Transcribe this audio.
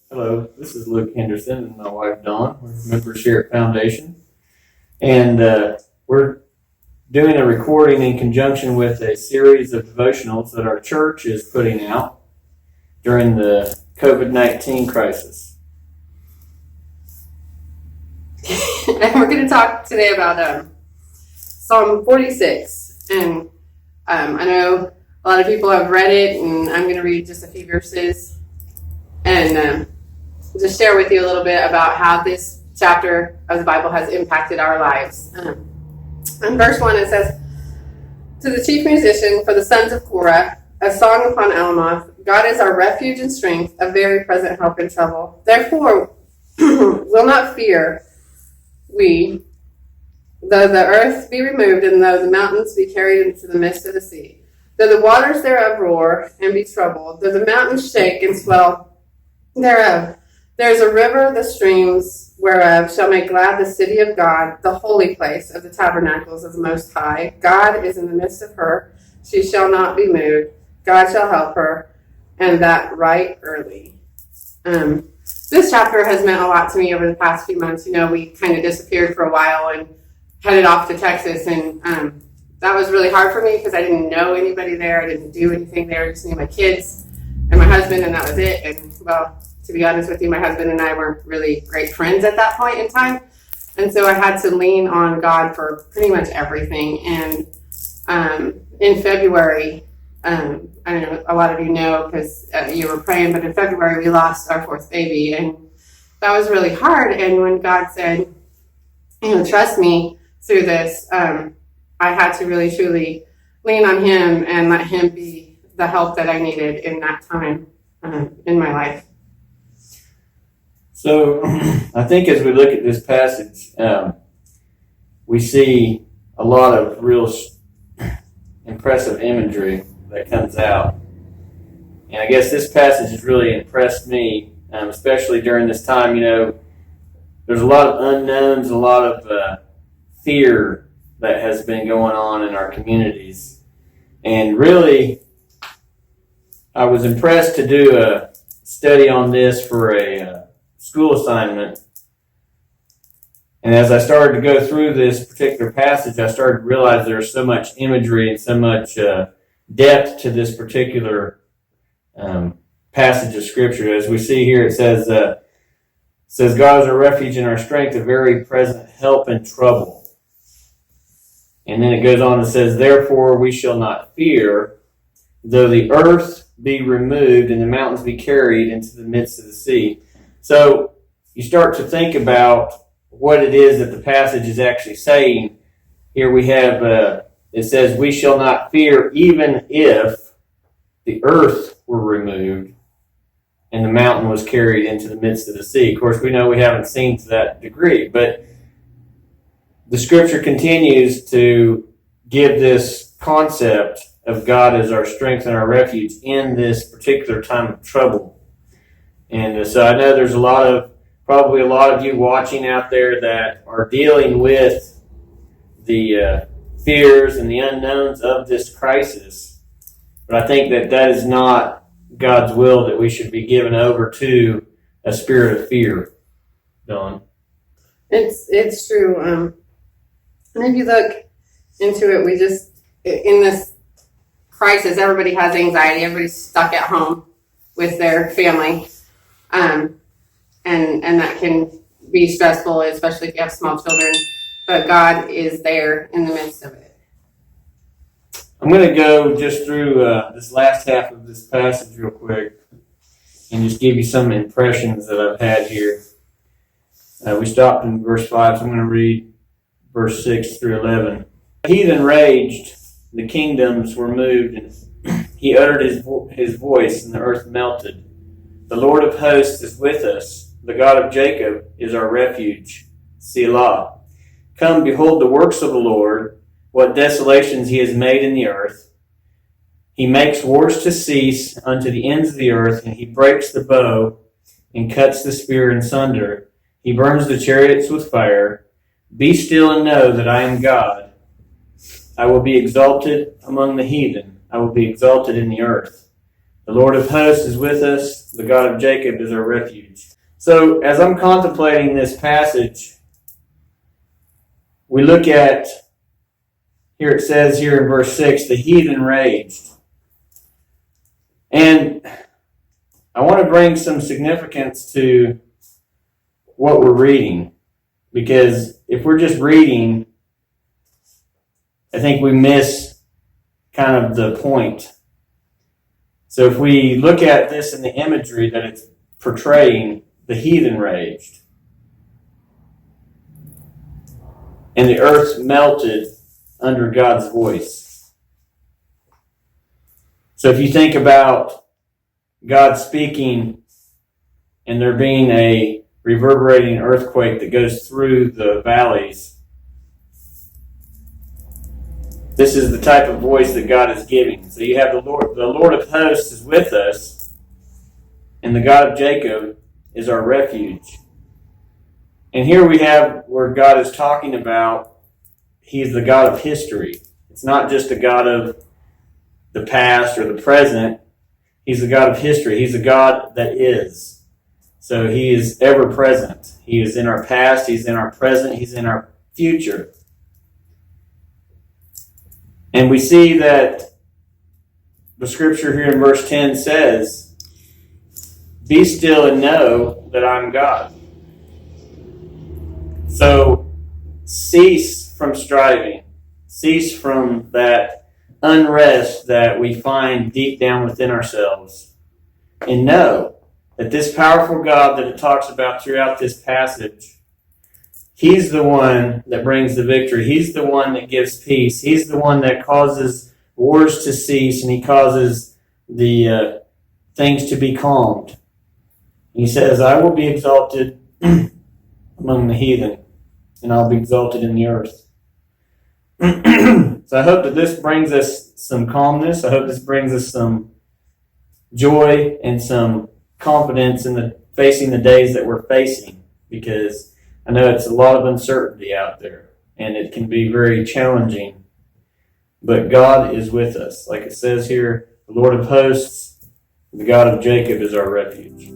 Hello, this is Luke Henderson and my wife Dawn. We're members here at Foundation. And we're doing a recording in conjunction with a series of devotionals that our church is putting out during the COVID-19 crisis. And we're going to talk today about Psalm 46. And I know a lot of people have read it, and I'm going to read just a few verses and just share with you a little bit about how this chapter of the Bible has impacted our lives. In verse 1 it says, "To the chief musician, for the sons of Korah, a song upon Alamoth. God is our refuge and strength, a very present help in trouble. Therefore will not fear we, though the earth be removed, and though the mountains be carried into the midst of the sea. Though the waters thereof roar and be troubled, though the mountains shake and swell thereof. There is a river, the streams whereof shall make glad the city of God, the holy place of the tabernacles of the Most High. God is in the midst of her. She shall not be moved. God shall help her, and that right early." This chapter has meant a lot to me over the past few months. You know, we kind of disappeared for a while and headed off to Texas, and that was really hard for me because I didn't know anybody there. I didn't do anything there. I just knew my kids and my husband, and that was it. And, well, to be honest with you, my husband and I weren't really great friends at that point in time. And so I had to lean on God for pretty much everything. And in February, I don't know, a lot of you know because you were praying, but in February we lost our fourth baby. And that was really hard. And when God said, trust me through this, I had to really, truly lean on Him and let Him be the help that I needed in that time in my life. So I think as we look at this passage, we see a lot of real impressive imagery that comes out. And I guess this passage has really impressed me, especially during this time. You know, there's a lot of unknowns, a lot of fear that has been going on in our communities. And really, I was impressed to do a study on this for a school assignment. And as I started to go through this particular passage, I started to realize there's so much imagery and so much depth to this particular passage of Scripture. As we see here, it says, God is our refuge and our strength, a very present help in trouble. And then it goes on and says, therefore we shall not fear, though the earth be removed and the mountains be carried into the midst of the sea. So you start to think about what it is that the passage is actually saying. Here we have, it says, we shall not fear even if the earth were removed and the mountain was carried into the midst of the sea. Of course, we know we haven't seen to that degree, but the Scripture continues to give this concept of God as our strength and our refuge in this particular time of trouble. And so I know there's probably a lot of you watching out there that are dealing with the fears and the unknowns of this crisis. But I think that is not God's will, that we should be given over to a spirit of fear. Dawn? It's true. And if you look into it, in this crisis, everybody has anxiety. Everybody's stuck at home with their family. And that can be stressful, especially if you have small children. But God is there in the midst of it. I'm going to go just through this last half of this passage real quick and just give you some impressions that I've had here. We stopped in verse 5, so I'm going to read verse 6 through 11. The heathen raged, the kingdoms were moved, and he uttered his voice, and the earth melted. The Lord of hosts is with us. The God of Jacob is our refuge. Selah. Come, behold the works of the Lord, what desolations he has made in the earth. He makes wars to cease unto the ends of the earth, and he breaks the bow and cuts the spear in sunder. He burns the chariots with fire. Be still and know that I am God. I will be exalted among the heathen. I will be exalted in the earth. The Lord of hosts is with us. The God of Jacob is our refuge. So as I'm contemplating this passage, we look at, here it says here in verse 6, the heathen raged. And I want to bring some significance to what we're reading. Because if we're just reading, I think we miss kind of the point. So if we look at this in the imagery that it's portraying, the heathen raged. And the earth melted under God's voice. So if you think about God speaking and there being a reverberating earthquake that goes through the valleys, this is the type of voice that God is giving. So you have the Lord of hosts is with us, and the God of Jacob is our refuge. And here we have where God is talking about He's the God of history. It's not just a God of the past or the present. He's the God of history. He's a God that is. So He is ever present. He is in our past. He's in our present. He's in our future. And we see that the scripture here in verse 10 says, "Be still and know that I'm God." So cease from striving. Cease from that unrest that we find deep down within ourselves. And know that this powerful God that it talks about throughout this passage, He's the one that brings the victory. He's the one that gives peace. He's the one that causes wars to cease, and He causes the things to be calmed. And He says, "I will be exalted among the heathen, and I'll be exalted in the earth." So I hope that this brings us some calmness. I hope this brings us some joy and some confidence in facing the days that we're facing, because I know it's a lot of uncertainty out there, and it can be very challenging. But God is with us. Like it says here, the Lord of hosts, the God of Jacob is our refuge.